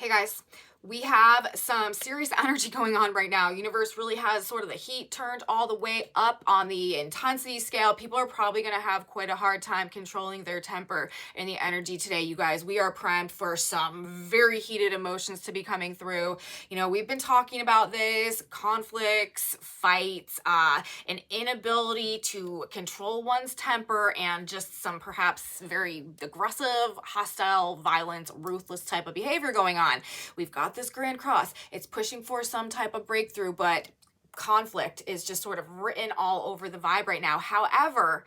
Hey guys, we have some serious energy going on right now. Universe really has sort of the heat turned all the way up on the intensity scale. People are probably going to have quite a hard time controlling their temper and the energy today, you guys. We are primed for some very heated emotions to be coming through. We've been talking about this, conflicts, fights, an inability to control one's temper, and just some perhaps very aggressive, hostile, violent, ruthless type of behavior going on. We've got this Grand Cross. It's pushing for some type of breakthrough, but conflict is just sort of written all over the vibe right now. However,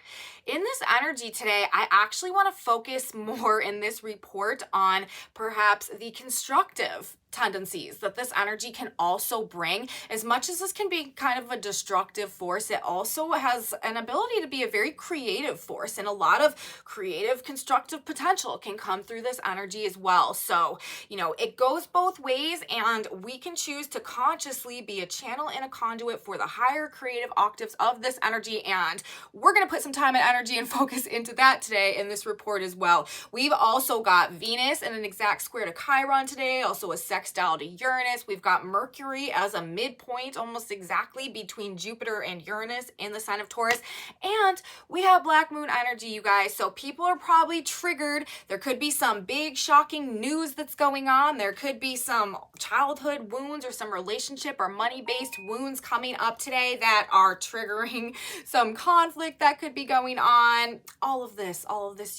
in this energy today, I actually want to focus more in this report on perhaps the constructive tendencies that this energy can also bring. As much as this can be kind of a destructive force, it also has an ability to be a very creative force, and a lot of creative, constructive potential can come through this energy as well. So, it goes both ways, and we can choose to consciously be a channel and a conduit for the higher creative octaves of this energy, and we're going to put some time and energy and focus into that today in this report as well. We've also got Venus in an exact square to Chiron today, also a sextile to Uranus. We've got Mercury as a midpoint almost exactly between Jupiter and Uranus in the sign of Taurus, and we have black moon energy, you guys. So people are probably triggered. There could be some big shocking news that's going on. There could be some childhood wounds or some relationship or money-based wounds coming up today that are triggering some conflict that could be going on. All of this,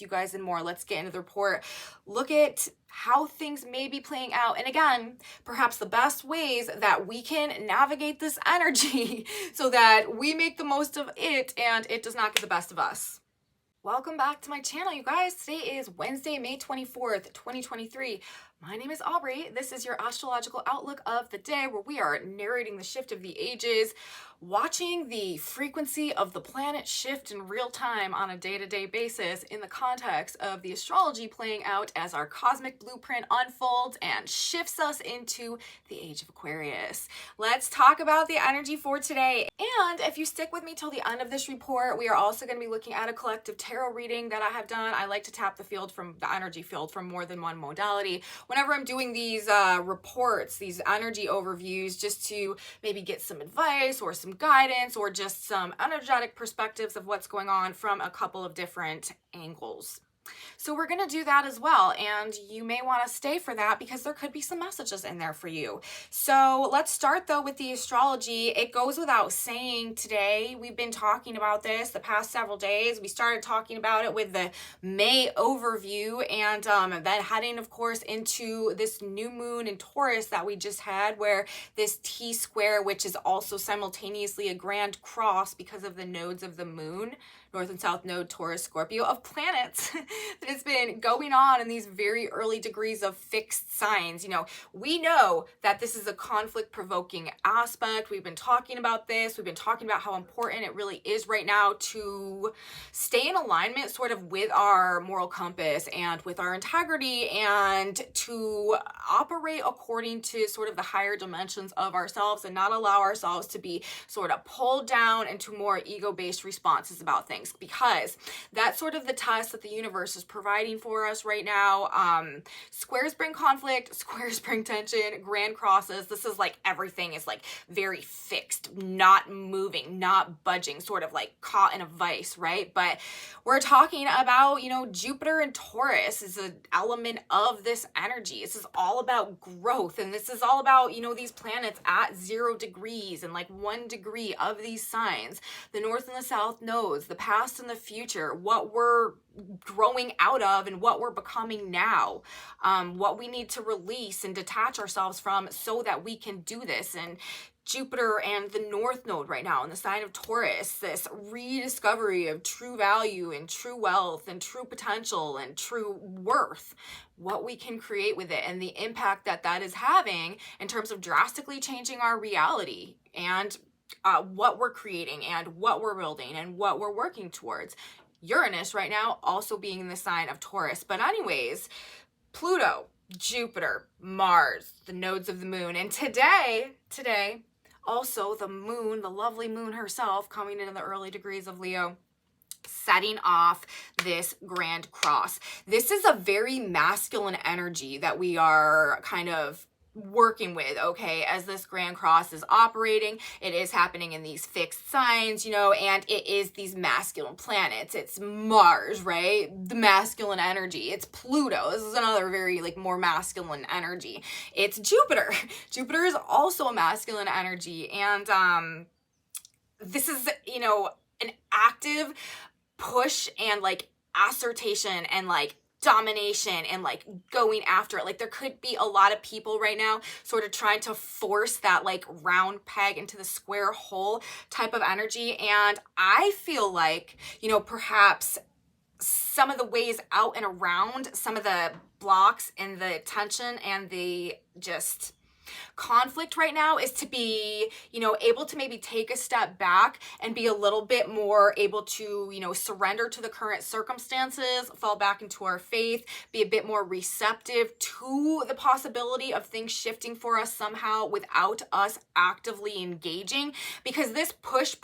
you guys, and more. Let's get into the report. Look at how things may be playing out, and again, perhaps the best ways that we can navigate this energy so that we make the most of it and it does not get the best of us. Welcome back to my channel, you guys. Today is Wednesday, May 24th, 2023. My name is Aubrey. This is your astrological outlook of the day, where we are narrating the shift of the ages, watching the frequency of the planet shift in real time on a day-to-day basis in the context of the astrology playing out as our cosmic blueprint unfolds and shifts us into the age of Aquarius. Let's talk about the energy for today. And if you stick with me till the end of this report, we are also going to be looking at a collective tarot reading that I have done. I like to tap the energy field from more than one modality whenever I'm doing these reports, these energy overviews, just to maybe get some advice or some guidance or just some energetic perspectives of what's going on from a couple of different angles. So we're going to do that as well, and you may want to stay for that because there could be some messages in there for you. So let's start though with the astrology. It goes without saying today, we've been talking about this the past several days. We started talking about it with the May overview, and then heading of course into this new moon in Taurus that we just had, where this T square, which is also simultaneously a grand cross because of the nodes of the moon, North and South Node, Taurus, Scorpio, of planets that has been going on in these very early degrees of fixed signs. We know that this is a conflict-provoking aspect. We've been talking about this. We've been talking about how important it really is right now to stay in alignment sort of with our moral compass and with our integrity, and to operate according to sort of the higher dimensions of ourselves and not allow ourselves to be sort of pulled down into more ego-based responses about things, because that's sort of the test that the universe is providing for us right now. Squares bring conflict, squares bring tension, grand crosses. This is like everything is like very fixed, not moving, not budging, sort of like caught in a vice, right? But we're talking about, Jupiter and Taurus is an element of this energy. This is all about growth, and this is all about, these planets at 0 degrees and like 1 degree of these signs, the North and the South nodes, the past and the future, what we're growing out of and what we're becoming now, what we need to release and detach ourselves from so that we can do this. And Jupiter and the North Node right now in the sign of Taurus, this rediscovery of true value and true wealth and true potential and true worth, what we can create with it, and the impact that that is having in terms of drastically changing our reality and what we're creating and what we're building and what we're working towards. Uranus right now also being in the sign of Taurus. But anyways, Pluto, Jupiter, Mars, the nodes of the moon, and today, also the moon, the lovely moon herself, coming into the early degrees of Leo. setting off this grand cross. This is a very masculine energy that we are kind of working with, okay, as this grand cross is operating. It is happening in these fixed signs, you know, and it is these masculine planets. It's Mars, right? The masculine energy. It's Pluto. This is another very like more masculine energy. It's Jupiter. Jupiter is also a masculine energy, and this is, you know, an active push and like assertion and like domination and like going after it. Like there could be a lot of people right now sort of trying to force that like round peg into the square hole type of energy. And I feel like, you know, perhaps some of the ways out and around some of the blocks and the tension and the just conflict right now is to be, you know, able to maybe take a step back and be a little bit more able to, you know, surrender to the current circumstances, fall back into our faith, be a bit more receptive to the possibility of things shifting for us somehow without us actively engaging. Because this push,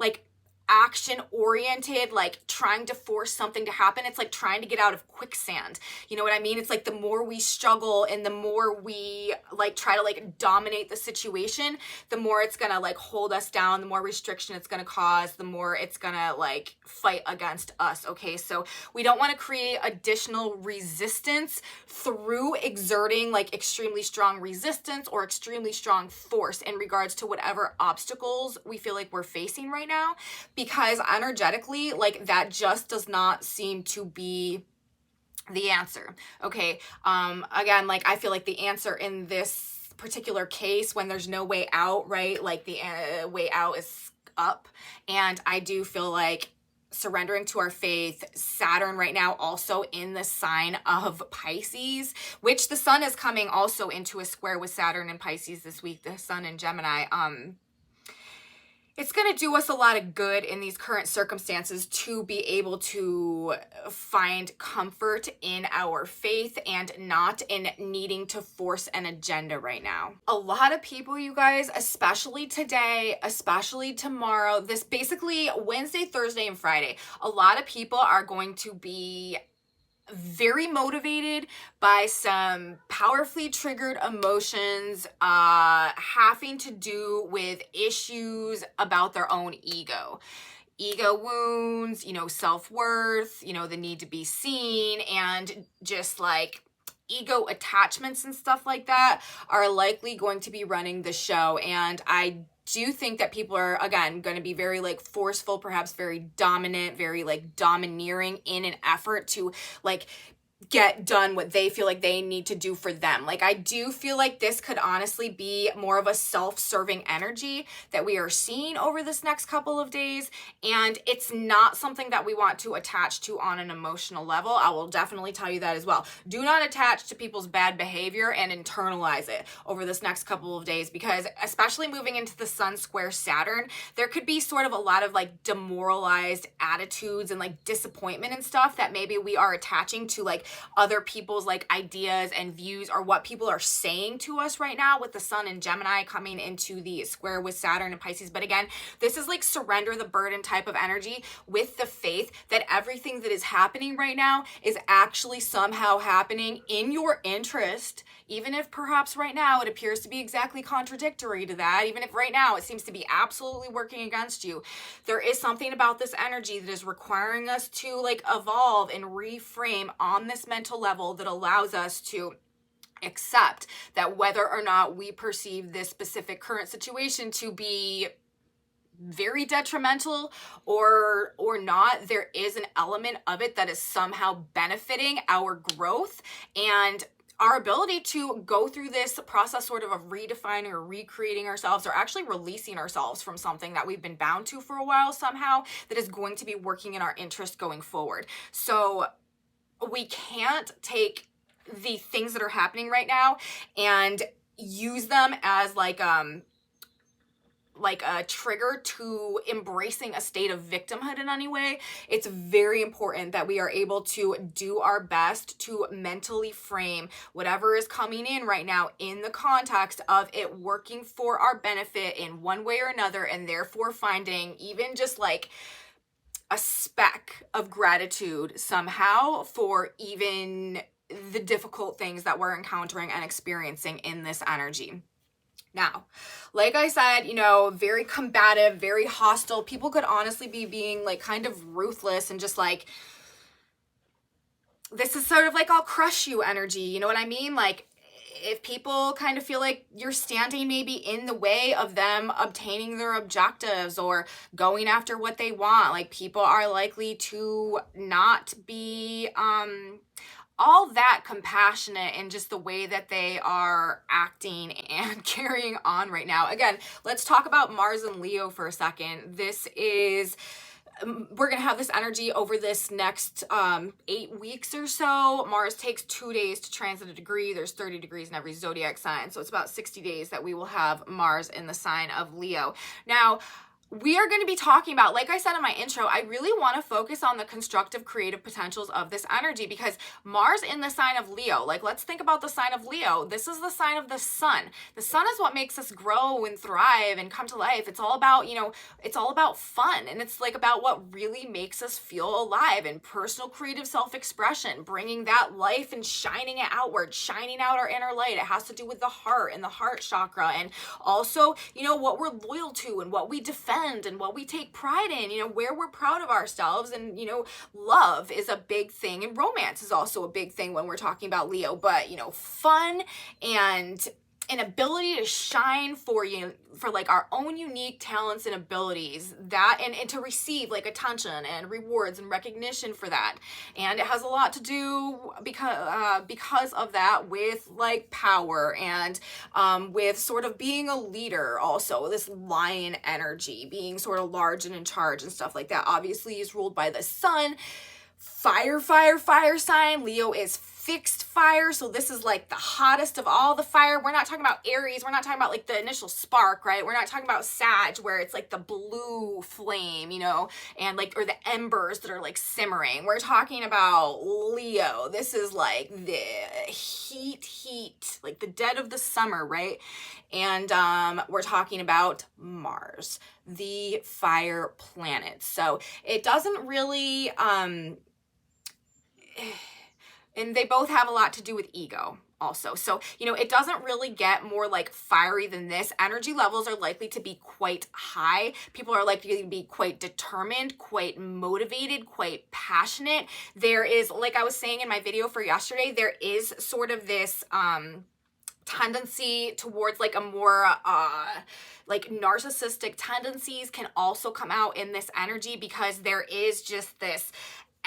like action oriented, like trying to force something to happen, it's like trying to get out of quicksand. You know what I mean? It's like the more we struggle and the more we like try to like dominate the situation, the more it's gonna like hold us down, the more restriction it's gonna cause, the more it's gonna like fight against us. Okay, so we don't want to create additional resistance through exerting like extremely strong resistance or extremely strong force in regards to whatever obstacles we feel like we're facing right now, because energetically, like that just does not seem to be the answer. Okay. Again, like I feel like the answer in this particular case, when there's no way out, right? Like the way out is up. And I do feel like surrendering to our faith, Saturn right now also in the sign of Pisces, which the sun is coming also into a square with Saturn and Pisces this week, the sun in Gemini. It's going to do us a lot of good in these current circumstances to be able to find comfort in our faith and not in needing to force an agenda right now. A lot of people, you guys, especially today, especially tomorrow, this basically Wednesday, Thursday, and Friday, a lot of people are going to be very motivated by some powerfully triggered emotions having to do with issues about their own ego wounds, you know, self-worth, you know, the need to be seen, and just like ego attachments and stuff like that are likely going to be running the show. And I do think that people are, again, going to be very like forceful, perhaps very dominant, very like domineering in an effort to like get done what they feel like they need to do for them. Like I do feel like this could honestly be more of a self-serving energy that we are seeing over this next couple of days, and it's not something that we want to attach to on an emotional level. I will definitely tell you that as well. Do not attach to people's bad behavior and internalize it over this next couple of days, because especially moving into the sun square Saturn, there could be sort of a lot of like demoralized attitudes and like disappointment and stuff that maybe we are attaching to like other people's like ideas and views, or what people are saying to us right now with the sun in Gemini coming into the square with Saturn and Pisces. But again, this is like surrender the burden type of energy with the faith that everything that is happening right now is actually somehow happening in your interest, even if perhaps right now it appears to be exactly contradictory to that, even if right now it seems to be absolutely working against you. There is something about this energy that is requiring us to like evolve and reframe on this mental level that allows us to accept that whether or not we perceive this specific current situation to be very detrimental or not, there is an element of it that is somehow benefiting our growth and our ability to go through this process sort of redefining or recreating ourselves, or actually releasing ourselves from something that we've been bound to for a while somehow, that is going to be working in our interest going forward. So we can't take the things that are happening right now and use them as like a trigger to embracing a state of victimhood in any way. It's very important that we are able to do our best to mentally frame whatever is coming in right now in the context of it working for our benefit in one way or another, and therefore finding even just like a speck of gratitude somehow for even the difficult things that we're encountering and experiencing in this energy. Now, like I said, you know, very combative, very hostile. People could honestly be being like kind of ruthless and just like, this is sort of like I'll crush you energy. You know what I mean? Like, if people kind of feel like you're standing maybe in the way of them obtaining their objectives or going after what they want, like people are likely to not be all that compassionate in just the way that they are acting and carrying on right now. Again, let's talk about Mars and Leo for a second. This is, we're going to have this energy over this next 8 weeks or so. Mars takes 2 days to transit a degree. There's 30 degrees in every zodiac sign. So it's about 60 days that we will have Mars in the sign of Leo. Now, we are going to be talking about, like I said in my intro, I really want to focus on the constructive creative potentials of this energy, because Mars in the sign of Leo, like let's think about the sign of Leo. This is the sign of the sun. The sun is what makes us grow and thrive and come to life. It's all about, you know, it's all about fun, and it's like about what really makes us feel alive and personal creative self-expression, bringing that life and shining it outward, shining out our inner light. It has to do with the heart and the heart chakra, and also, you know, what we're loyal to and what we defend and what we take pride in, you know, where we're proud of ourselves. And, you know, love is a big thing, and romance is also a big thing when we're talking about Leo. But, you know, fun and an ability to shine for, you know, for like our own unique talents and abilities, that and to receive like attention and rewards and recognition for that. And it has a lot to do because of that with like power and with sort of being a leader. Also this lion energy, being sort of large and in charge and stuff like that, obviously is ruled by the sun. Fire sign. Leo is fixed fire, so this is like the hottest of all the fire. We're not talking about Aries, we're not talking about like the initial spark, right? We're not talking about Sag, where it's like the blue flame, you know, and like, or the embers that are like simmering. We're talking about Leo. This is like the heat, like the dead of the summer, right? And we're talking about Mars, the fire planet. So it doesn't really and they both have a lot to do with ego also. So, you know, it doesn't really get more like fiery than this. Energy levels are likely to be quite high. People are likely to be quite determined, quite motivated, quite passionate. There is, like I was saying in my video for yesterday, there is sort of this tendency towards like a more like narcissistic tendencies can also come out in this energy, because there is just this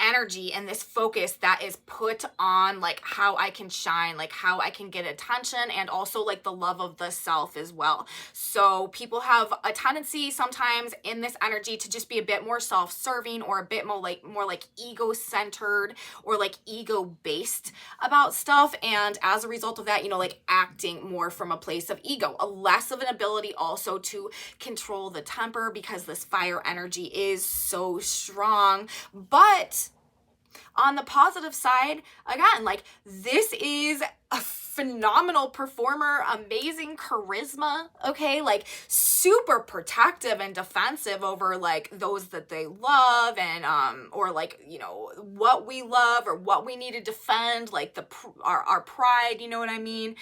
energy and this focus that is put on like how I can shine, like how I can get attention, and also like the love of the self as well. So people have a tendency sometimes in this energy to just be a bit more self-serving, or a bit more like ego-centered, or like ego-based about stuff, and as a result of that, you know, like acting more from a place of ego, a less of an ability also to control the temper, because this fire energy is so strong. But on the positive side, again, like this is a phenomenal performer, amazing charisma, okay? Like super protective and defensive over like those that they love, and or like, you know, what we love or what we need to defend, like our pride, you know what I mean?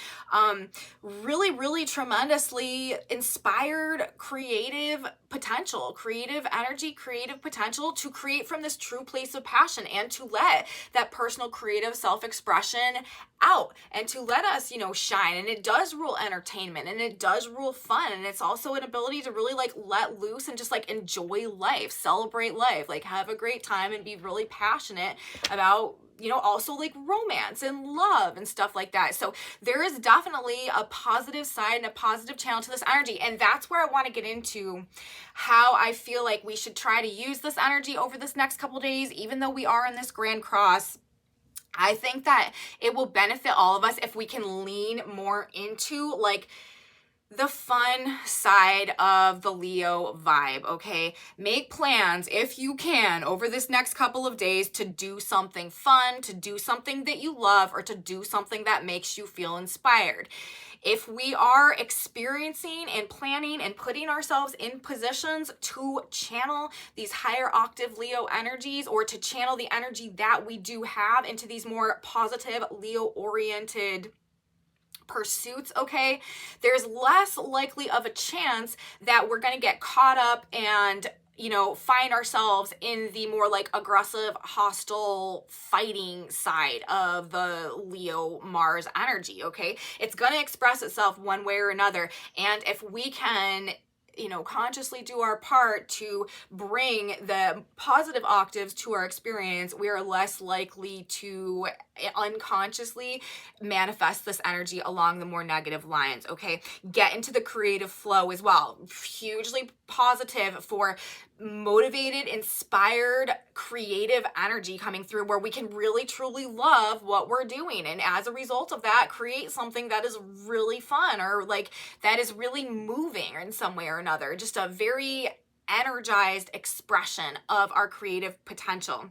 Really tremendously inspired, creative potential, creative energy, creative potential to create from this true place of passion, and to let that personal creative self-expression out, and to let us, you know, shine. And it does rule entertainment, and it does rule fun, and it's also an ability to really like let loose and just like enjoy life, celebrate life, like have a great time, and be really passionate about, you know, also like romance and love and stuff like that. So there is definitely a positive side and a positive channel to this energy. And that's where I want to get into how I feel like we should try to use this energy over this next couple days, even though we are in this grand cross. I think that it will benefit all of us if we can lean more into like the fun side of the Leo vibe, okay? Make plans, if you can, over this next couple of days to do something fun, to do something that you love, or to do something that makes you feel inspired. If we are experiencing and planning and putting ourselves in positions to channel these higher octave Leo energies, or to channel the energy that we do have into these more positive Leo-oriented pursuits, okay, there's less likely of a chance that we're going to get caught up and, you know, find ourselves in the more like aggressive, hostile, fighting side of the Leo Mars energy, okay? It's going to express itself one way or another. And if we can, you know, consciously do our part to bring the positive octaves to our experience, we are less likely to unconsciously manifest this energy along the more negative lines, okay? Get into the creative flow as well. Hugely positive for motivated, inspired, creative energy coming through, where we can really truly love what we're doing, and as a result of that, create something that is really fun, or like that is really moving in some way or another. Just a very energized expression of our creative potential.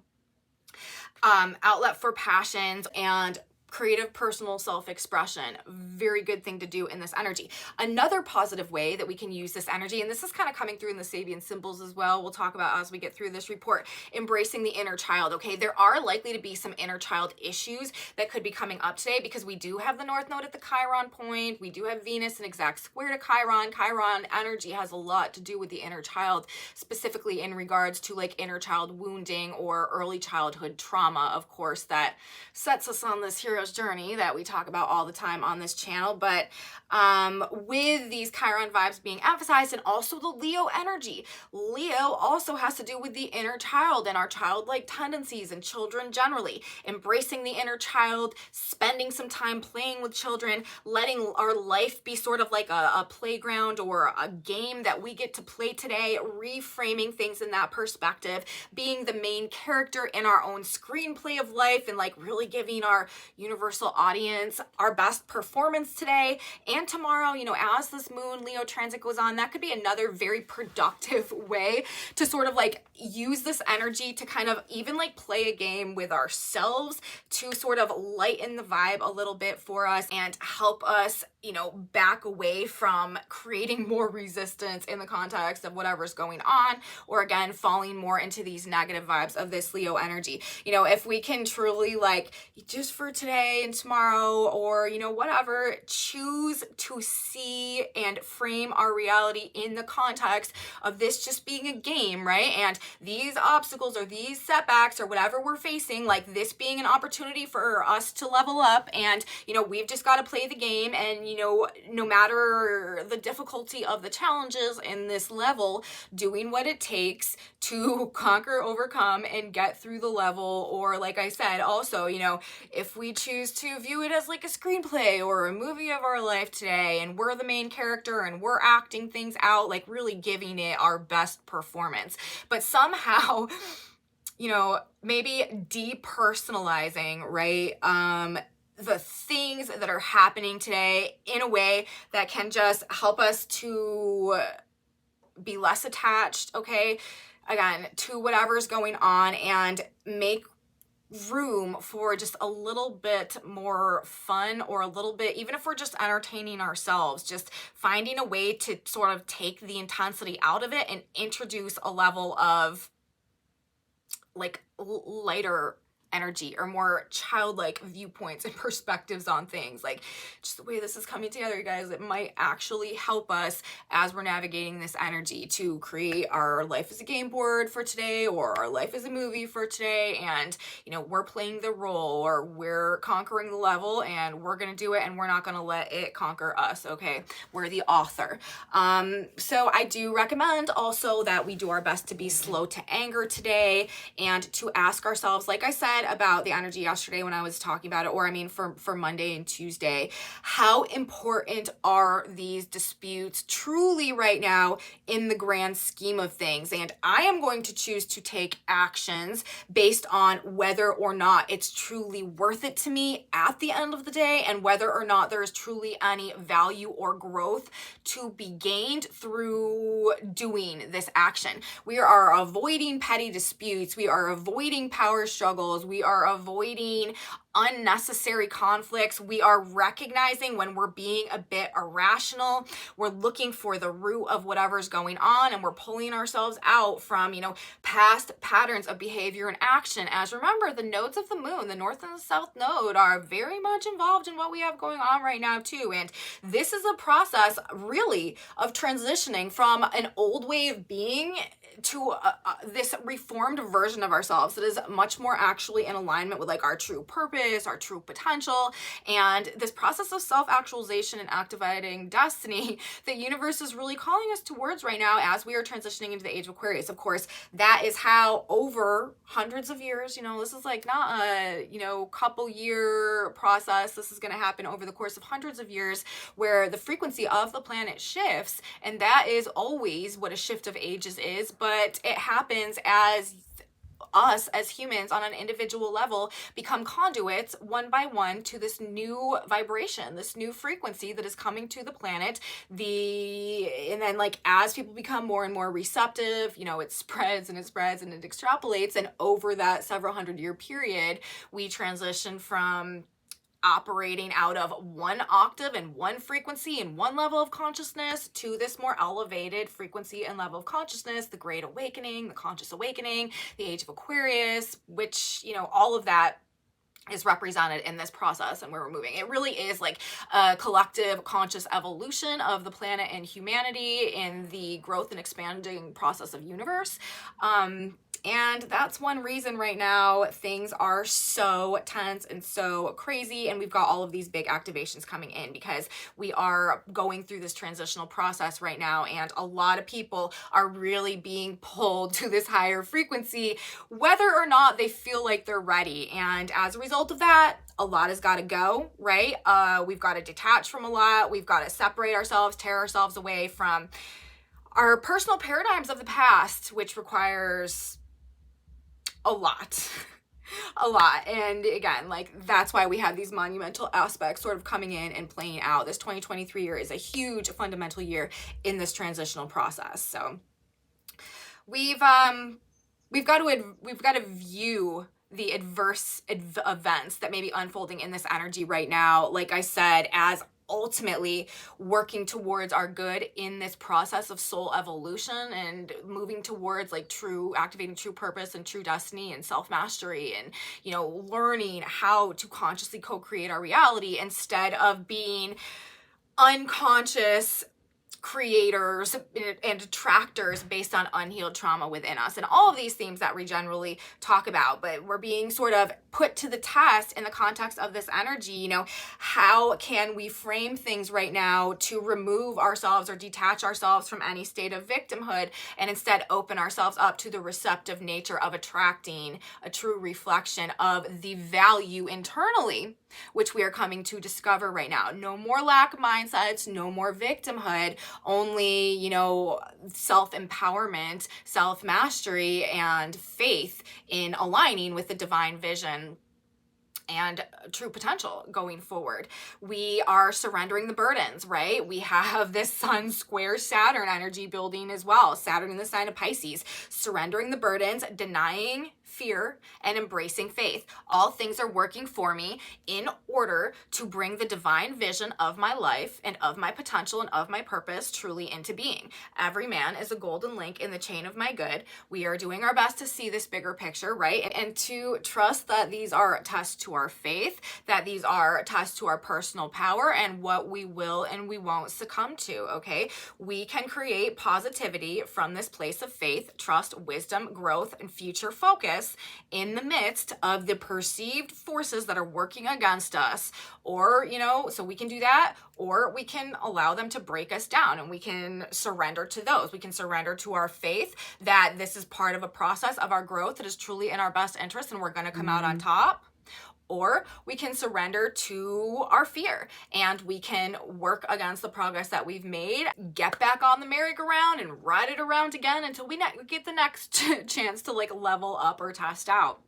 Outlet for passions and creative personal self-expression. Very good thing to do in this energy. Another positive way that we can use this energy, and this is kind of coming through in the Sabian symbols as well, we'll talk about as we get through this report, embracing the inner child, okay? There are likely to be some inner child issues that could be coming up today, because we do have the North Node at the Chiron point, we do have Venus in exact square to Chiron. Chiron energy has a lot to do with the inner child, specifically in regards to like inner child wounding or early childhood trauma, of course, that sets us on this hero's journey that we talk about all the time on this channel. But with these Chiron vibes being emphasized, and also the Leo energy, Leo also has to do with the inner child and our childlike tendencies and children generally. Embracing the inner child, spending some time playing with children, letting our life be sort of like a playground or a game that we get to play today, reframing things in that perspective, being the main character in our own screenplay of life, and like really giving our universal audience our best performance today and tomorrow. You know, as this moon Leo transit goes on, that could be another very productive way to sort of like use this energy to kind of even like play a game with ourselves, to sort of lighten the vibe a little bit for us and help us, you know, back away from creating more resistance in the context of whatever's going on, or again, falling more into these negative vibes of this Leo energy. You know, if we can truly like, just for today and tomorrow, or, you know, whatever, choose to see and frame our reality in the context of this just being a game, right? And these obstacles or these setbacks or whatever we're facing, like this being an opportunity for us to level up, and, you know, we've just got to play the game, and, you know, no matter the difficulty of the challenges in this level, doing what it takes to conquer, overcome, and get through the level. Or like I said, also, you know, if we choose to view it as like a screenplay or a movie of our life today, and we're the main character and we're acting things out, like really giving it our best performance, but somehow, you know, maybe depersonalizing, right? The things that are happening today in a way that can just help us to be less attached, okay, again, to whatever's going on, and make room for just a little bit more fun, or a little bit, even if we're just entertaining ourselves, just finding a way to sort of take the intensity out of it and introduce a level of like lighter energy or more childlike viewpoints and perspectives on things. Like, just the way this is coming together, you guys, it might actually help us as we're navigating this energy to create our life as a game board for today, or our life as a movie for today. And, you know, we're playing the role, or we're conquering the level, and we're gonna do it, and we're not gonna let it conquer us, okay? We're the author. So I do recommend also that we do our best to be slow to anger today, and to ask ourselves, like I said, said about the energy yesterday when I was talking about it, or I mean for Monday and Tuesday, how important are these disputes truly right now in the grand scheme of things? And I am going to choose to take actions based on whether or not it's truly worth it to me at the end of the day, and whether or not there is truly any value or growth to be gained through doing this action. We are avoiding petty disputes. We are avoiding power struggles. We are avoiding unnecessary conflicts. We are recognizing when we're being a bit irrational. We're looking for the root of whatever's going on, and we're pulling ourselves out from, past patterns of behavior and action. As remember, the nodes of the moon, the north and the south node, are very much involved in what we have going on right now too. And this is a process really of transitioning from an old way of being to this reformed version of ourselves that is much more actually in alignment with like our true purpose, our true potential, and this process of self-actualization and activating destiny the universe is really calling us towards right now as we are transitioning into the age of Aquarius. Of course, that is how over hundreds of years, this is like not a, couple year process. This is going to happen over the course of hundreds of years where the frequency of the planet shifts, and that is always what a shift of ages is, but it happens as us as humans on an individual level become conduits one by one to this new vibration, this new frequency that is coming to the planet. And then like as people become more and more receptive, it spreads and it spreads and it extrapolates, and over that several hundred year period we transition from operating out of one octave and one frequency and one level of consciousness to this more elevated frequency and level of consciousness, the Great Awakening, the Conscious Awakening, the Age of Aquarius, which, all of that is represented in this process and where we're moving. It really is like a collective conscious evolution of the planet and humanity in the growth and expanding process of universe. And that's one reason right now things are so tense and so crazy, and we've got all of these big activations coming in because we are going through this transitional process right now, and a lot of people are really being pulled to this higher frequency whether or not they feel like they're ready. And as a result of that, a lot has got to go, right? We've got to detach from a lot. We've got to separate ourselves, tear ourselves away from our personal paradigms of the past, which requires a lot. And again, like that's why we have these monumental aspects sort of coming in and playing out. This 2023 year is a huge fundamental year in this transitional process. So we've got to view the adverse events that may be unfolding in this energy right now, like I said, as ultimately working towards our good in this process of soul evolution and moving towards like activating true purpose and true destiny and self-mastery, and learning how to consciously co-create our reality instead of being unconscious creators and attractors based on unhealed trauma within us, and all of these themes that we generally talk about. But we're being sort of put to the test in the context of this energy. How can we frame things right now to remove ourselves or detach ourselves from any state of victimhood and instead open ourselves up to the receptive nature of attracting a true reflection of the value internally, which we are coming to discover right now. No more lack mindsets, no more victimhood, only, self-empowerment, self-mastery, and faith in aligning with the divine vision and true potential going forward. We are surrendering the burdens, right? We have this Sun square Saturn energy building as well. Saturn in the sign of Pisces, surrendering the burdens, denying fear, and embracing faith. All things are working for me in order to bring the divine vision of my life and of my potential and of my purpose truly into being. Every man is a golden link in the chain of my good. We are doing our best to see this bigger picture, right? And to trust that these are tests to our faith, that these are tests to our personal power and what we will and we won't succumb to, okay? We can create positivity from this place of faith, trust, wisdom, growth, and future focus progress in the midst of the perceived forces that are working against us. Or, you know, so we can do that, or we can allow them to break us down, and we can surrender to those. We can surrender to our faith that this is part of a process of our growth that is truly in our best interest, and we're going to come out on top. Or we can surrender to our fear, and we can work against the progress that we've made, get back on the merry-go-round and ride it around again until we get the next chance to like level up or test out.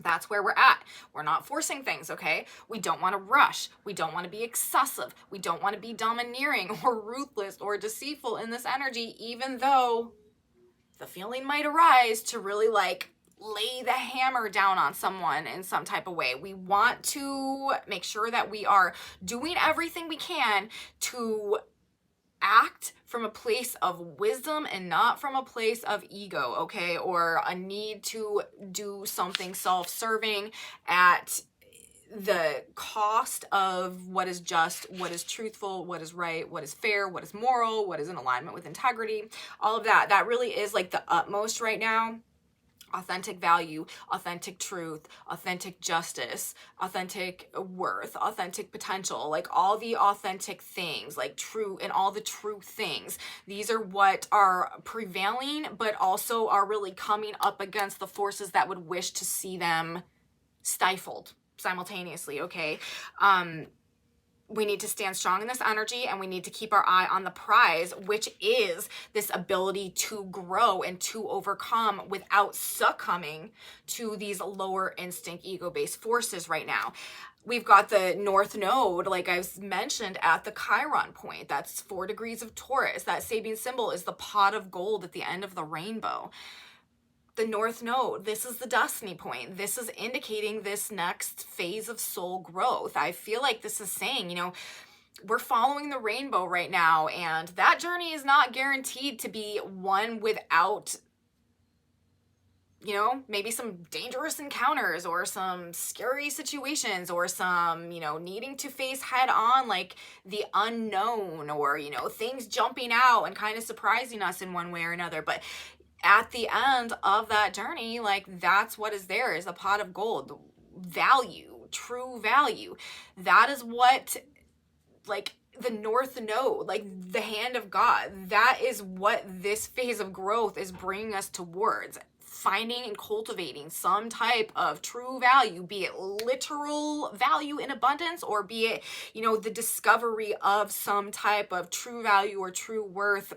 That's where we're at. We're not forcing things, okay? We don't want to rush. We don't want to be excessive. We don't want to be domineering or ruthless or deceitful in this energy, even though the feeling might arise to really like lay the hammer down on someone in some type of way. We want to make sure that we are doing everything we can to act from a place of wisdom and not from a place of ego, okay? Or a need to do something self-serving at the cost of what is just, what is truthful, what is right, what is fair, what is moral, what is in alignment with integrity, all of that. That really is like the utmost right now. Authentic value, authentic truth, authentic justice, authentic worth, authentic potential, like all the authentic things, like true and all the true things. These are what are prevailing, but also are really coming up against the forces that would wish to see them stifled simultaneously, okay? We need to stand strong in this energy, and we need to keep our eye on the prize, which is this ability to grow and to overcome without succumbing to these lower instinct ego-based forces right now. We've got the North Node, like I've mentioned, at the Chiron point. That's 4 degrees of Taurus. That Sabian symbol is the pot of gold at the end of the rainbow. The North Node, this is the destiny point. This is indicating this next phase of soul growth. I feel like this is saying, you know, we're following the rainbow right now, and that journey is not guaranteed to be one without, you know, maybe some dangerous encounters or some scary situations or some, you know, needing to face head on like the unknown, or, you know, things jumping out and kind of surprising us in one way or another. But at the end of that journey, like that's what is there, is a pot of gold, value, true value. That is what, like, the North Node, like the hand of God, that is what this phase of growth is bringing us towards. Finding and cultivating some type of true value, be it literal value in abundance, or be it, you know, the discovery of some type of true value or true worth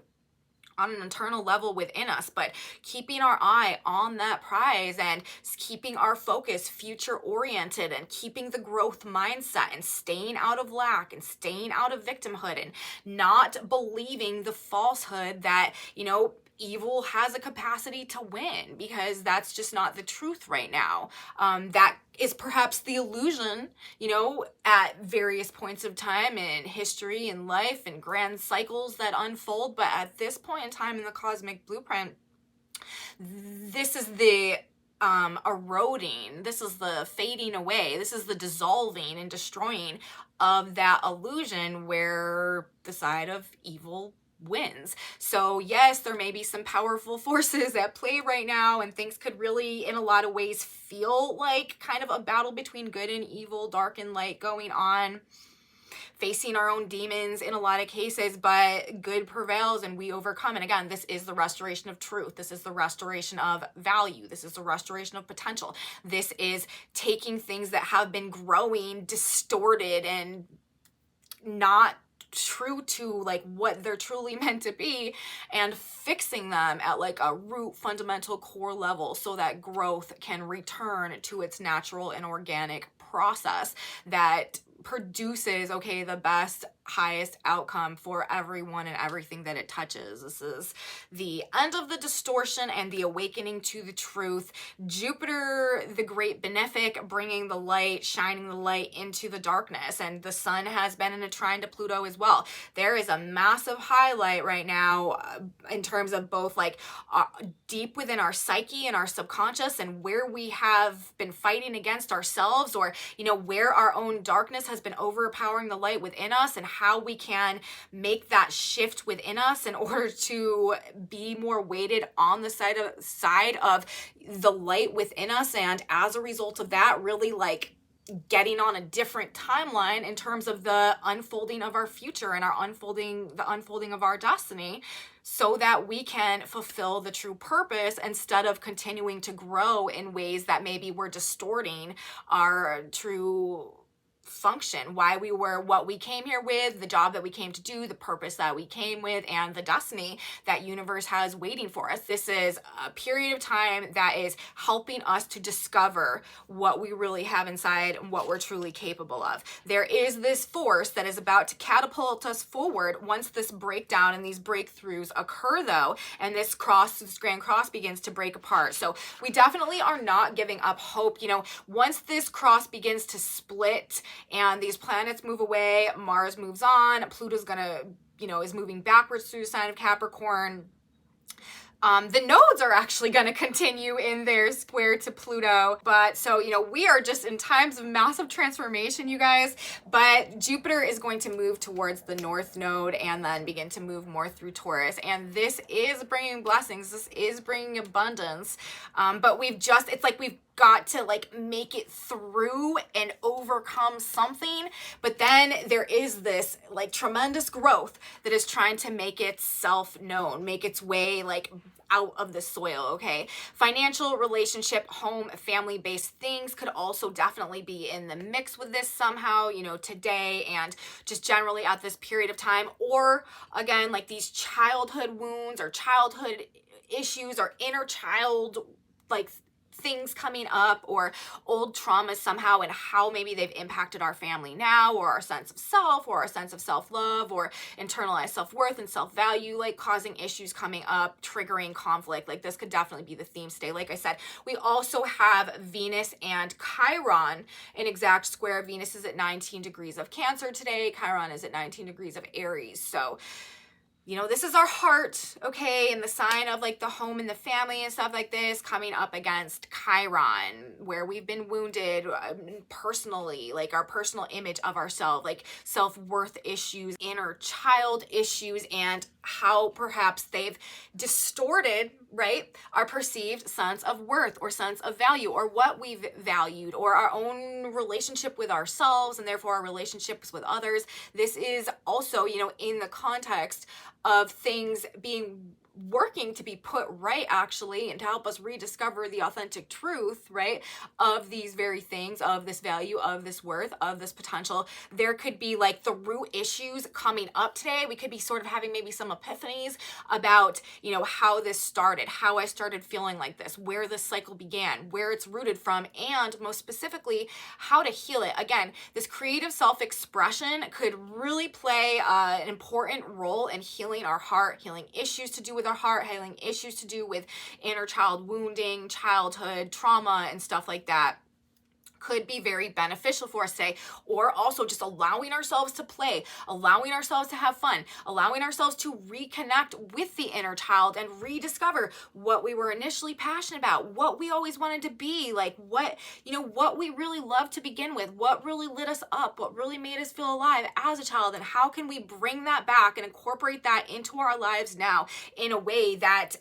on an internal level within us. But keeping our eye on that prize and keeping our focus future oriented and keeping the growth mindset and staying out of lack and staying out of victimhood and not believing the falsehood that, you know, evil has a capacity to win, because that's just not the truth right now. That is perhaps the illusion, you know, at various points of time in history and life and grand cycles that unfold. But at this point in time in the cosmic blueprint, this is the eroding, this is the fading away, this is the dissolving and destroying of that illusion where the side of evil wins. So yes, there may be some powerful forces at play right now, and things could really in a lot of ways feel like kind of a battle between good and evil, dark and light going on, facing our own demons in a lot of cases, but good prevails and we overcome. And again, this is the restoration of truth. This is the restoration of value. This is the restoration of potential. This is taking things that have been growing distorted and not true to like what they're truly meant to be, and fixing them at like a root fundamental core level so that growth can return to its natural and organic process that produces, okay, the best, highest outcome for everyone and everything that it touches. This is the end of the distortion and the awakening to the truth. Jupiter, the great benefic, bringing the light, shining the light into the darkness. And the sun has been in a trine to Pluto as well. There is a massive highlight right now in terms of both like deep within our psyche and our subconscious, and where we have been fighting against ourselves, or, you know, where our own darkness has been overpowering the light within us, and how we can make that shift within us in order to be more weighted on the side of the light within us, and as a result of that, really like getting on a different timeline in terms of the unfolding of our future and the unfolding of our destiny, so that we can fulfill the true purpose instead of continuing to grow in ways that maybe we're distorting our true function, why we were, what we came here with, the job that we came to do, the purpose that we came with, and the destiny that universe has waiting for us. This is a period of time that is helping us to discover what we really have inside and what we're truly capable of. There is this force that is about to catapult us forward once this breakdown and these breakthroughs occur, though, and this grand cross begins to break apart. So we definitely are not giving up hope. You know, once this cross begins to split and these planets move away, Mars moves on, Pluto's gonna, is moving backwards through the sign of Capricorn. The nodes are actually going to continue in their square to Pluto. But so, we are just in times of massive transformation, you guys. But Jupiter is going to move towards the North Node and then begin to move more through Taurus. And this is bringing blessings. This is bringing abundance. But it's like we've got to like make it through and overcome something, but then there is this like tremendous growth that is trying to make itself known, make its way like out of the soil. Okay, financial, relationship, home, family-based things could also definitely be in the mix with this somehow, today and just generally at this period of time. Or again, like these childhood wounds or childhood issues or inner child like things coming up, or old traumas somehow, and how maybe they've impacted our family now, or our sense of self, or our sense of self-love, or internalized self-worth and self-value, like causing issues coming up, triggering conflict. Like this could definitely be the theme today. Like I said, we also have Venus and Chiron in exact square. Venus is at 19 degrees of Cancer today. Chiron is at 19 degrees of Aries. So this is our heart, okay, and the sign of like the home and the family and stuff like this coming up against Chiron, where we've been wounded personally, like our personal image of ourselves, like self-worth issues, inner child issues, and how perhaps they've distorted, right, our perceived sense of worth or sense of value, or what we've valued, or our own relationship with ourselves and therefore our relationships with others. This is also, in the context of things working to be put right, actually, and to help us rediscover the authentic truth, right, of these very things, of this value, of this worth, of this potential. There could be like the root issues coming up today. We could be sort of having maybe some epiphanies about, how this started, how I started feeling like this, where this cycle began, where it's rooted from, and most specifically, how to heal it. Again, this creative self-expression could really play an important role in healing our heart, healing issues to do with our heart, healing issues to do with inner child wounding, childhood trauma, and stuff like that. Could be very beneficial for us today. Or also just allowing ourselves to play, allowing ourselves to have fun, allowing ourselves to reconnect with the inner child and rediscover what we were initially passionate about, what we always wanted to be, like what we really loved to begin with, what really lit us up, what really made us feel alive as a child, and how can we bring that back and incorporate that into our lives now in a way that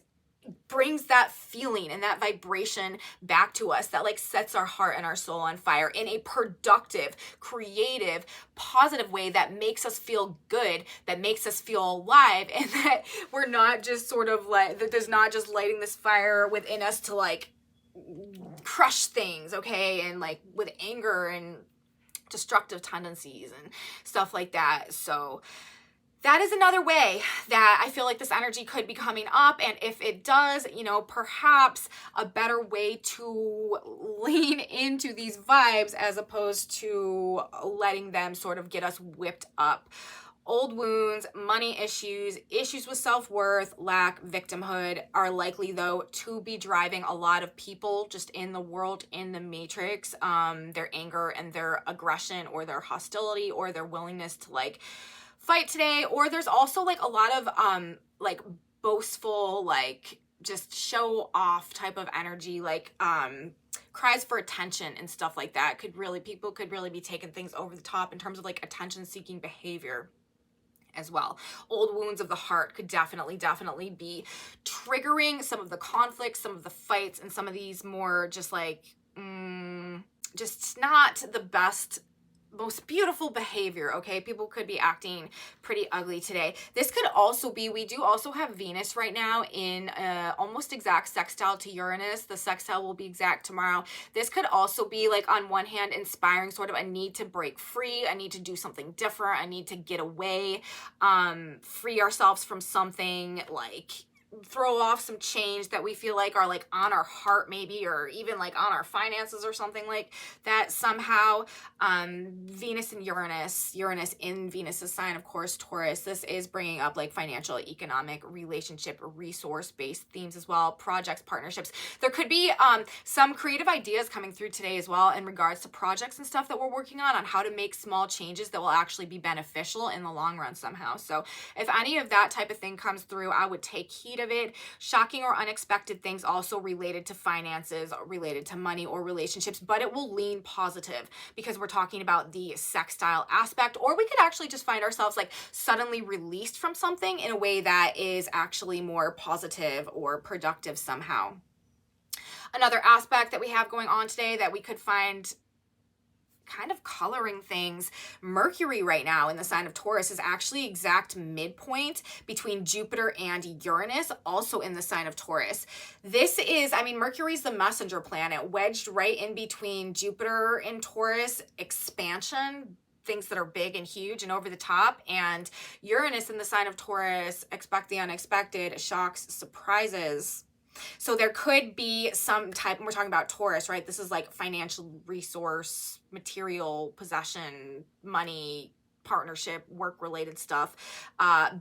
brings that feeling and that vibration back to us, that like sets our heart and our soul on fire in a productive, creative, positive way that makes us feel good, that makes us feel alive, and that we're not just sort of like, that there's not just lighting this fire within us to like crush things, okay, and like with anger and destructive tendencies and stuff like that. So that is another way that I feel like this energy could be coming up. And if it does, perhaps a better way to lean into these vibes as opposed to letting them sort of get us whipped up. Old wounds, money issues, issues with self-worth, lack, victimhood are likely, though, to be driving a lot of people just in the world, in the matrix, their anger and their aggression or their hostility or their willingness to like fight today. Or there's also like a lot of like boastful, like just show off type of energy, like cries for attention and stuff like that. People could really be taking things over the top in terms of like attention seeking behavior. as well. Old wounds of the heart could definitely be triggering some of the conflicts, some of the fights, and some of these more just like, just not the best, most beautiful behavior, okay? People could be acting pretty ugly today. This could also be, we do also have Venus right now in almost exact sextile to Uranus. The sextile will be exact tomorrow. This could also be like, on one hand, inspiring sort of a need to break free, a need to do something different, a need to get away, free ourselves from something, like throw off some change that we feel like are like on our heart maybe, or even like on our finances or something like that somehow. Venus and Uranus in Venus's sign, of course, Taurus, this is bringing up like financial, economic, relationship, resource-based themes as well, projects, partnerships. There could be some creative ideas coming through today as well in regards to projects and stuff that we're working on how to make small changes that will actually be beneficial in the long run somehow. So if any of that type of thing comes through, I would take heed of it. Shocking or unexpected things also related to finances, related to money or relationships, but it will lean positive because we're talking about the sextile aspect, or we could actually just find ourselves like suddenly released from something in a way that is actually more positive or productive somehow. Another aspect that we have going on today that we could find kind of coloring things, Mercury right now in the sign of Taurus is actually exact midpoint between Jupiter and Uranus, also in the sign of Taurus. This is, I mean, Mercury's the messenger planet, wedged right in between Jupiter and Taurus, expansion, things that are big and huge and over the top, and Uranus in the sign of Taurus, expect the unexpected, shocks, surprises. So there could be some type, and we're talking about Taurus, right? This is like financial resource, material, possession, money, partnership, work-related stuff,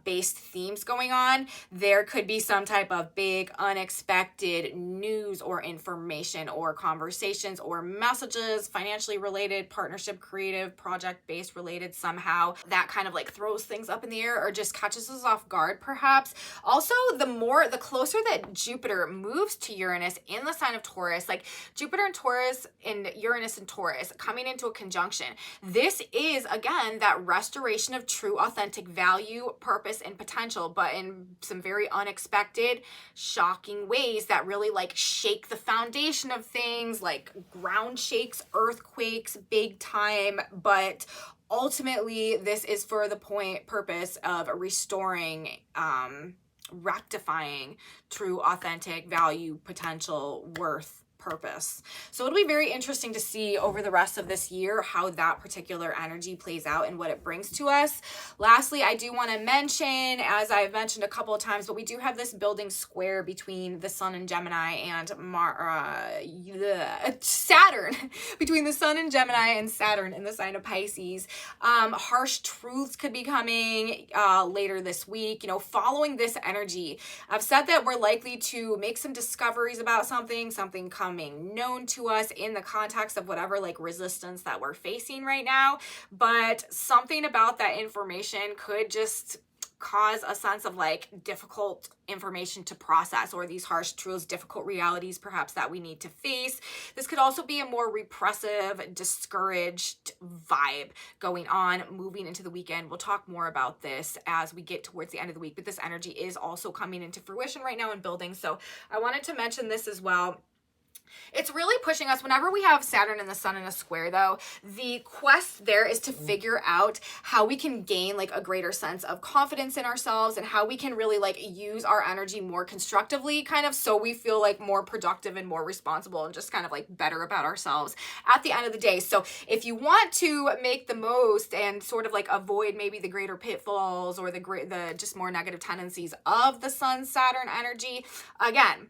based themes going on. There could be some type of big, unexpected news or information or conversations or messages, financially related, partnership, creative, project-based related somehow. That kind of like throws things up in the air or just catches us off guard, perhaps. Also, the closer that Jupiter moves to Uranus in the sign of Taurus, like Jupiter and Taurus and Uranus and Taurus coming into a conjunction, this is, again, that restoration of true, authentic value, purpose, and potential, but in some very unexpected, shocking ways that really like shake the foundation of things, like ground shakes, earthquakes, big time. But ultimately, this is for the purpose of restoring, rectifying true, authentic value, potential, worth, purpose. So it'll be very interesting to see over the rest of this year how that particular energy plays out and what it brings to us. Lastly, I do want to mention, as I've mentioned a couple of times, but we do have this building square between the Sun and Gemini and Saturn, between the Sun and Gemini and Saturn in the sign of Pisces. Harsh truths could be coming later this week. You know, following this energy, I've said that we're likely to make some discoveries about something coming known to us in the context of whatever like resistance that we're facing right now, but something about that information could just cause a sense of like difficult information to process, or these harsh truths, difficult realities perhaps that we need to face. This could also be a more repressive, discouraged vibe going on moving into the weekend. We'll talk more about this as we get towards the end of the week, but this energy is also coming into fruition right now and building. So I wanted to mention this as well. It's really pushing us. Whenever we have Saturn and the Sun in a square, though, the quest there is to figure out how we can gain like a greater sense of confidence in ourselves and how we can really like use our energy more constructively, kind of, so we feel like more productive and more responsible and just kind of like better about ourselves at the end of the day. So if you want to make the most and sort of like avoid maybe the greater pitfalls or the just more negative tendencies of the Sun Saturn energy, again,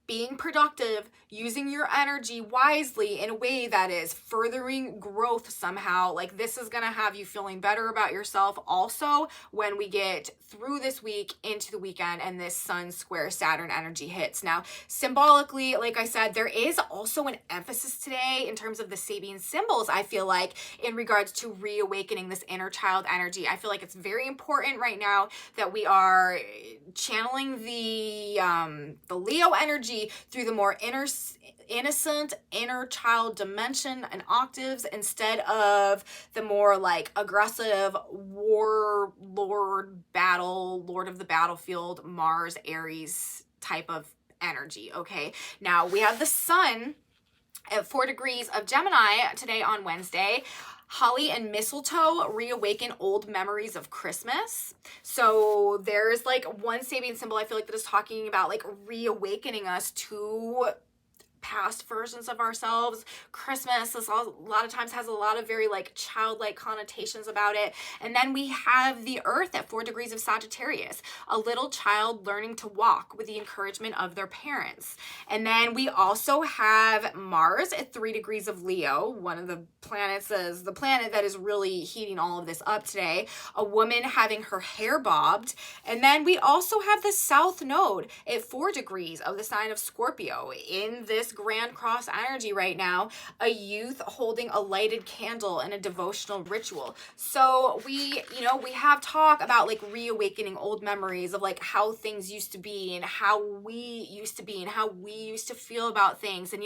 being productive, using your energy wisely in a way that is furthering growth somehow, like this is gonna have you feeling better about yourself also when we get through this week into the weekend and this Sun square Saturn energy hits. Now, symbolically, like I said, there is also an emphasis today in terms of the Sabian symbols, I feel like, in regards to reawakening this inner child energy. I feel like it's very important right now that we are channeling the Leo energy energy through the more innocent inner child dimension and octaves, instead of the more like aggressive warlord battle, lord of the battlefield, Mars, Aries type of energy. Okay, now we have the sun at 4 degrees of Gemini today on Wednesday. Holly and mistletoe reawaken old memories of Christmas. So there's like one Sabian symbol I feel like that is talking about like reawakening us to past versions of ourselves. Christmas is a lot of times has a lot of very like childlike connotations about it. And then we have the earth at 4 degrees of Sagittarius, a little child learning to walk with the encouragement of their parents. And then we also have Mars at 3 degrees of Leo, one of the planets, is the planet that is really heating all of this up today, a woman having her hair bobbed. And then we also have the south node at 4 degrees of the sign of Scorpio. In this Grand Cross energy right now, a youth holding a lighted candle in a devotional ritual. So we have talk about like reawakening old memories of like how things used to be and how we used to be and how we used to feel about things. And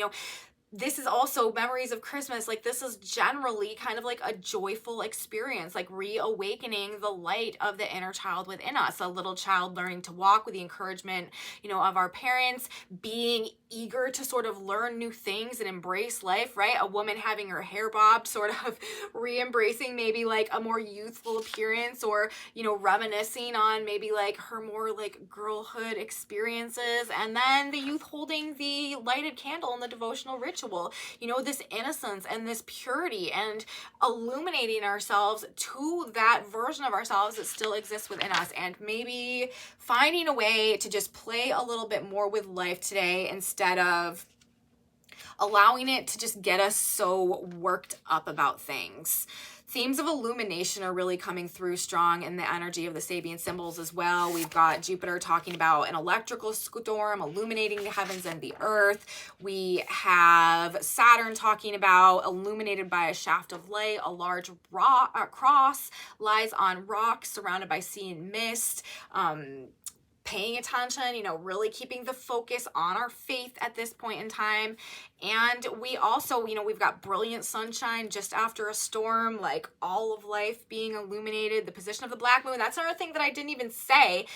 this is also memories of Christmas. Like this is generally kind of like a joyful experience, like reawakening the light of the inner child within us, a little child learning to walk with the encouragement, of our parents, being eager to sort of learn new things and embrace life, right? A woman having her hair bobbed, sort of re-embracing maybe like a more youthful appearance, or, reminiscing on maybe like her more like girlhood experiences. And then the youth holding the lighted candle in the devotional ritual. This innocence and this purity, and illuminating ourselves to that version of ourselves that still exists within us, and maybe finding a way to just play a little bit more with life today instead of allowing it to just get us so worked up about things. Themes of illumination are really coming through strong in the energy of the Sabian symbols as well. We've got Jupiter talking about an electrical storm illuminating the heavens and the earth. We have Saturn talking about illuminated by a shaft of light. A large cross lies on rocks surrounded by sea and mist. Paying attention, really keeping the focus on our faith at this point in time. And we also, we've got brilliant sunshine just after a storm, like all of life being illuminated. The position of the black moon, that's another thing that I didn't even say.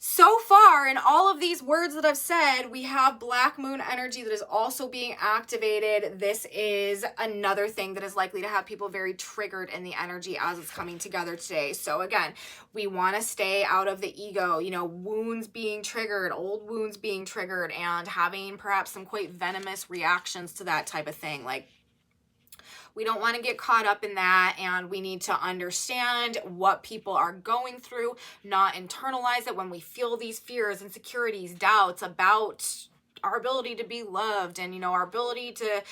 So far, in all of these words that I've said, we have black moon energy that is also being activated. This is another thing that is likely to have people very triggered in the energy as it's coming together today. So again, we want to stay out of the ego, wounds being triggered, old wounds being triggered, and having perhaps some quite venomous reactions to that type of thing. Like, we don't want to get caught up in that, and we need to understand what people are going through, not internalize it when we feel these fears, insecurities, doubts about our ability to be loved, and, our ability to,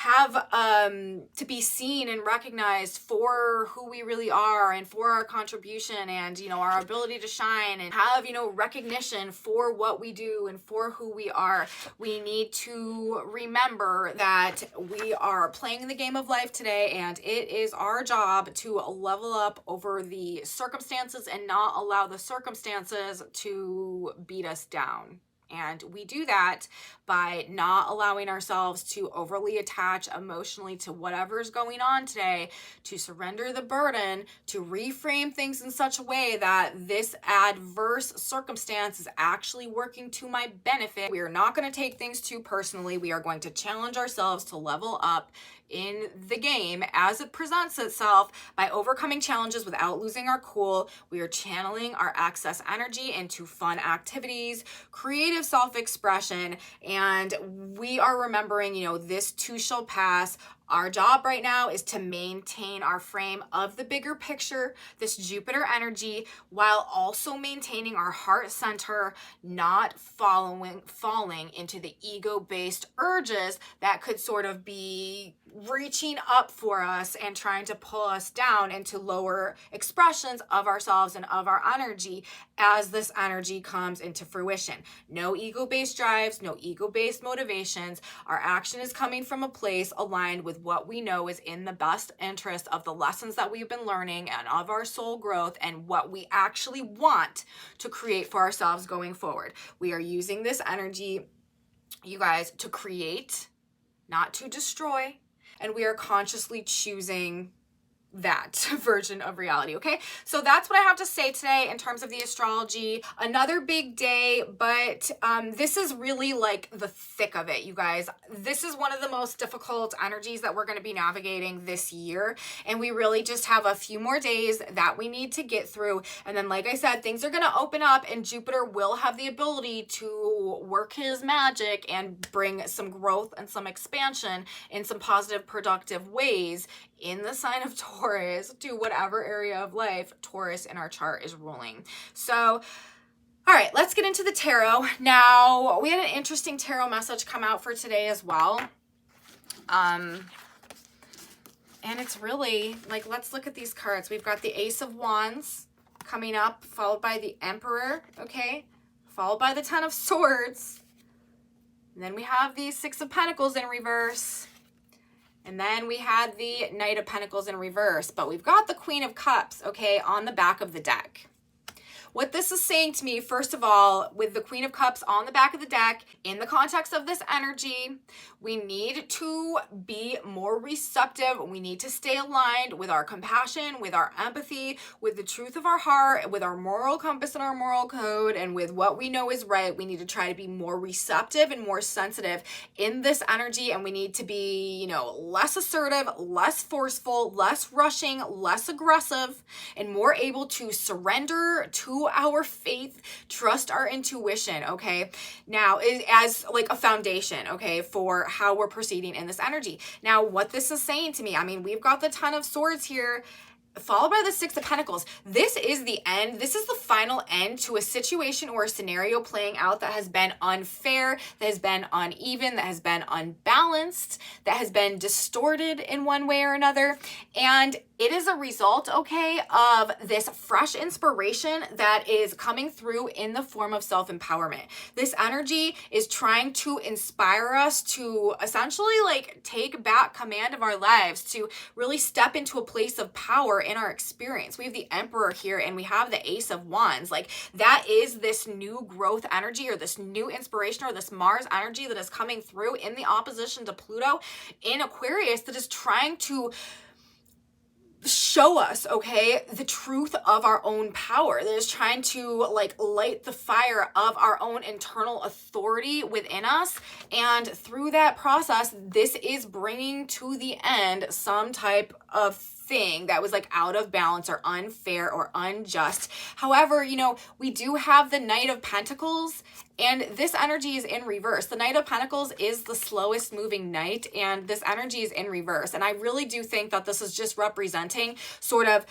have to be seen and recognized for who we really are and for our contribution, and our ability to shine and have recognition for what we do and for who we are. We need to remember that we are playing the game of life today, and it is our job to level up over the circumstances and not allow the circumstances to beat us down. And we do that by not allowing ourselves to overly attach emotionally to whatever's going on today, to surrender the burden, to reframe things in such a way that this adverse circumstance is actually working to my benefit. We are not going to take things too personally. We are going to challenge ourselves to level up in the game as it presents itself by overcoming challenges without losing our cool. We are channeling our excess energy into fun activities, creative self-expression, and we are remembering, this too shall pass. Our job right now is to maintain our frame of the bigger picture, this Jupiter energy, while also maintaining our heart center, not falling into the ego-based urges that could sort of be reaching up for us and trying to pull us down into lower expressions of ourselves and of our energy as this energy comes into fruition. No ego-based drives, no ego-based motivations. Our action is coming from a place aligned with with what we know is in the best interest of the lessons that we've been learning and of our soul growth and what we actually want to create for ourselves going forward. We are using this energy, you guys, to create, not to destroy, and we are consciously choosing that version of reality. Okay, so that's what I have to say today in terms of the astrology. Another big day, but this is really like the thick of it, you guys. This is one of the most difficult energies that we're going to be navigating this year, and we really just have a few more days that we need to get through, and then like I said, things are going to open up and Jupiter will have the ability to work his magic and bring some growth and some expansion in some positive, productive ways in the sign of Taurus to whatever area of life Taurus in our chart is ruling. So, all right, let's get into the tarot. Now, we had an interesting tarot message come out for today as well. And it's really, like, let's look at these cards. We've got the Ace of Wands coming up, followed by the Emperor, okay? Followed by the Ten of Swords. And then we have the Six of Pentacles in reverse. And then we had the Knight of Pentacles in reverse, but we've got the Queen of Cups, okay, on the back of the deck. What this is saying to me, first of all, with the Queen of Cups on the back of the deck, in the context of this energy, we need to be more receptive. We need to stay aligned with our compassion, with our empathy, with the truth of our heart, with our moral compass and our moral code, and with what we know is right. We need to try to be more receptive and more sensitive in this energy, and we need to be, you know, less assertive, less forceful, less rushing, less aggressive, and more able to surrender to our faith, trust our intuition, okay? Now, as like a foundation, okay, for how we're proceeding in this energy. Now, what this is saying to me, I mean, we've got the Ten of Swords here, followed by the Six of Pentacles. This is the end. This is the final end to a situation or a scenario playing out that has been unfair, that has been uneven, that has been unbalanced, that has been distorted in one way or another. And it is a result, okay, of this fresh inspiration that is coming through in the form of self-empowerment. This energy is trying to inspire us to essentially like take back command of our lives, to really step into a place of power in our experience. We have the Emperor here and we have the Ace of Wands. Like, that is this new growth energy or this new inspiration or this Mars energy that is coming through in the opposition to Pluto in Aquarius, that is trying to show us, okay, the truth of our own power, that is trying to like light the fire of our own internal authority within us. And through that process, this is bringing to the end some type of thing that was like out of balance or unfair or unjust. However, you know, we do have the Knight of Pentacles, and this energy is in reverse. The Knight of Pentacles is the slowest moving knight, and this energy is in reverse. And I really do think that this is just representing sort of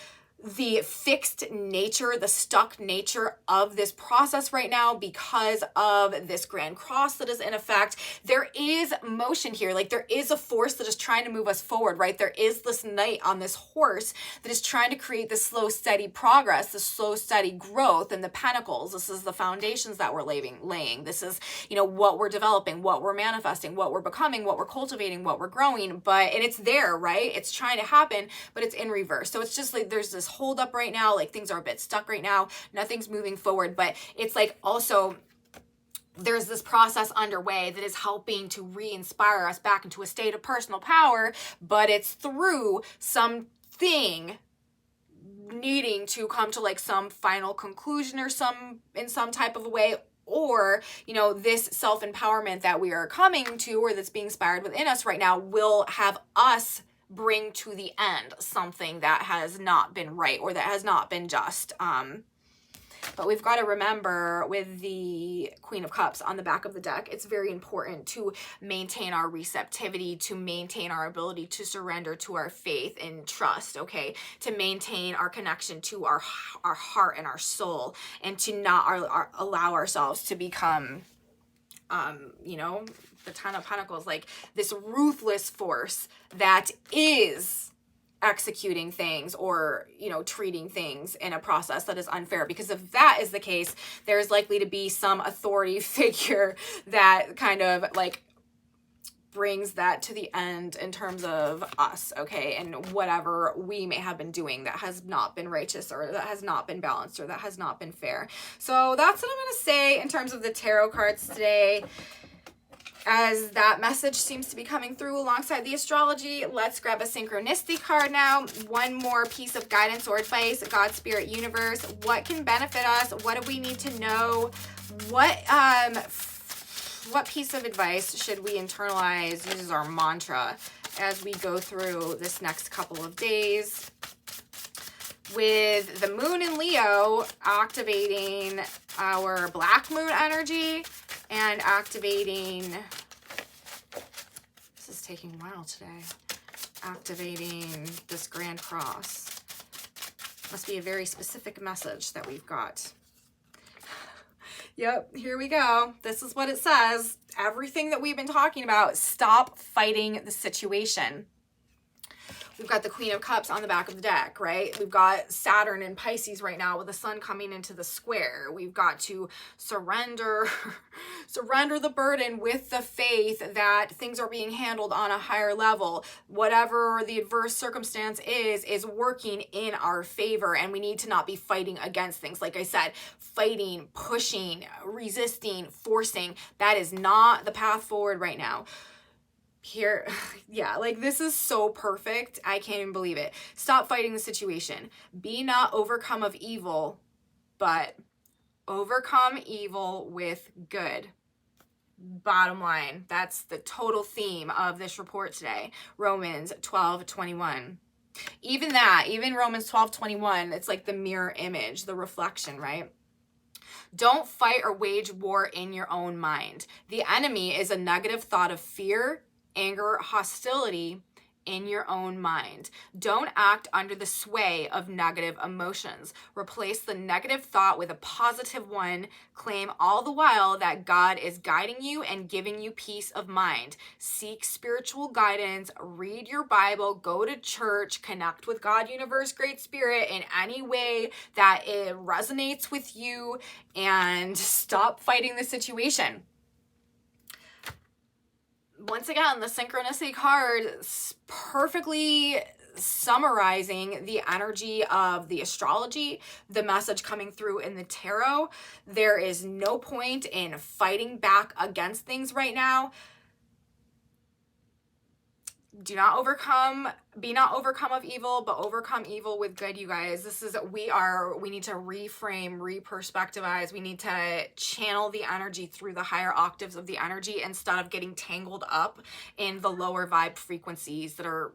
the fixed nature, the stuck nature of this process right now because of this Grand Cross that is in effect. There is motion here, like there is a force that is trying to move us forward, right? There is this knight on this horse that is trying to create this slow, steady progress, this slow, steady growth. And the pentacles, this is the foundations that we're laying. This is, you know, what we're developing, what we're manifesting, what we're becoming, what we're cultivating, what we're growing. And it's there, right? It's trying to happen, but it's in reverse. So it's just like there's this hold up right now, like things are a bit stuck right now, nothing's moving forward, but it's like also there's this process underway that is helping to re-inspire us back into a state of personal power, but it's through something needing to come to like some final conclusion or in some type of a way, or, you know, this self-empowerment that we are coming to or that's being inspired within us right now will have us bring to the end something that has not been right or that has not been just. But we've got to remember with the Queen of Cups on the back of the deck, it's very important to maintain our receptivity, to maintain our ability to surrender to our faith and trust, okay? To maintain our connection to our heart and our soul, and to not allow ourselves to become, you know, the Ten of Pentacles, like this ruthless force that is executing things or, you know, treating things in a process that is unfair. Because if that is the case, there's likely to be some authority figure that kind of like brings that to the end in terms of us, okay, and whatever we may have been doing that has not been righteous or that has not been balanced or that has not been fair. So that's what I'm going to say in terms of the tarot cards today. As that message seems to be coming through alongside the astrology, let's grab a synchronicity card now. One more piece of guidance or advice. God, Spirit, Universe, what can benefit us? What do we need to know? What piece of advice should we internalize, use as our mantra as we go through this next couple of days? With the moon in Leo activating our black moon energy and activating, this is taking a while today, activating this Grand Cross. Must be a very specific message that we've got. Yep, here we go. This is what it says. Everything that we've been talking about, stop fighting the situation. We've got the Queen of Cups on the back of the deck, right? We've got Saturn in Pisces right now with the sun coming into the square. We've got to surrender the burden with the faith that things are being handled on a higher level. Whatever the adverse circumstance is working in our favor, and we need to not be fighting against things. Like I said, fighting, pushing, resisting, forcing, that is not the path forward right now. Here, yeah, like this is so perfect. I can't even believe it. Stop fighting the situation. Be not overcome of evil, but overcome evil with good. Bottom line, that's the total theme of this report today. Romans 12:21. Even Romans 12:21, it's like the mirror image, the reflection, right? Don't fight or wage war in your own mind. The enemy is a negative thought of fear, anger, hostility in your own mind. Don't act under the sway of negative emotions. Replace the negative thought with a positive one. Claim all the while that God is guiding you and giving you peace of mind. Seek spiritual guidance, read your Bible, go to church, connect with God, Universe, Great Spirit in any way that it resonates with you, and stop fighting the situation. Once again, the synchronicity card is perfectly summarizing the energy of the astrology, the message coming through in the tarot. There is no point in fighting back against things right now. Be not overcome of evil, but overcome evil with good, you guys. We need to reframe, reperspectivize. We need to channel the energy through the higher octaves of the energy instead of getting tangled up in the lower vibe frequencies that are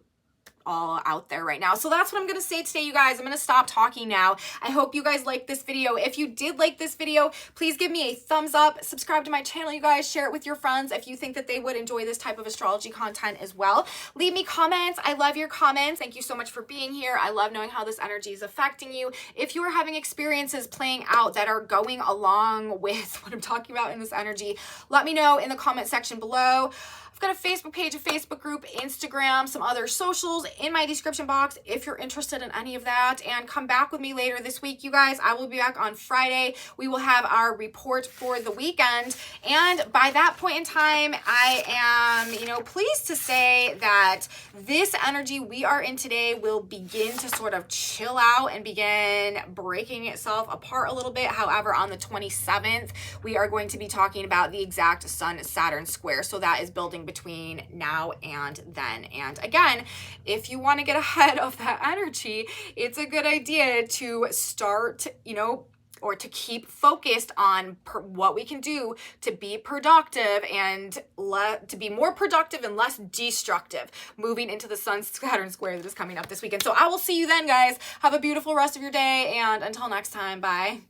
all out there right now. So that's what I'm going to say today, you guys. I'm going to stop talking now. I hope you guys liked this video. If you did like this video, please give me a thumbs up, subscribe to my channel, you guys, share it with your friends if you think that they would enjoy this type of astrology content as well. Leave me comments. I love your comments. Thank you so much for being here. I love knowing how this energy is affecting you. If you are having experiences playing out that are going along with what I'm talking about in this energy, let me know in the comment section below. I've got a Facebook page, a Facebook group, Instagram, some other socials in my description box if you're interested in any of that. And come back with me later this week, you guys. I will be back on Friday. We will have our report for the weekend. And by that point in time, I am, pleased to say that this energy we are in today will begin to sort of chill out and begin breaking itself apart a little bit. However, on the 27th, we are going to be talking about the exact Sun-Saturn square. So that is building between now and then. And again, if you want to get ahead of that energy, it's a good idea to start, or to keep focused on what we can do to be productive and to be more productive and less destructive moving into the Sun-Saturn square that is coming up this weekend. So I will see you then, guys. Have a beautiful rest of your day, and until next time, bye.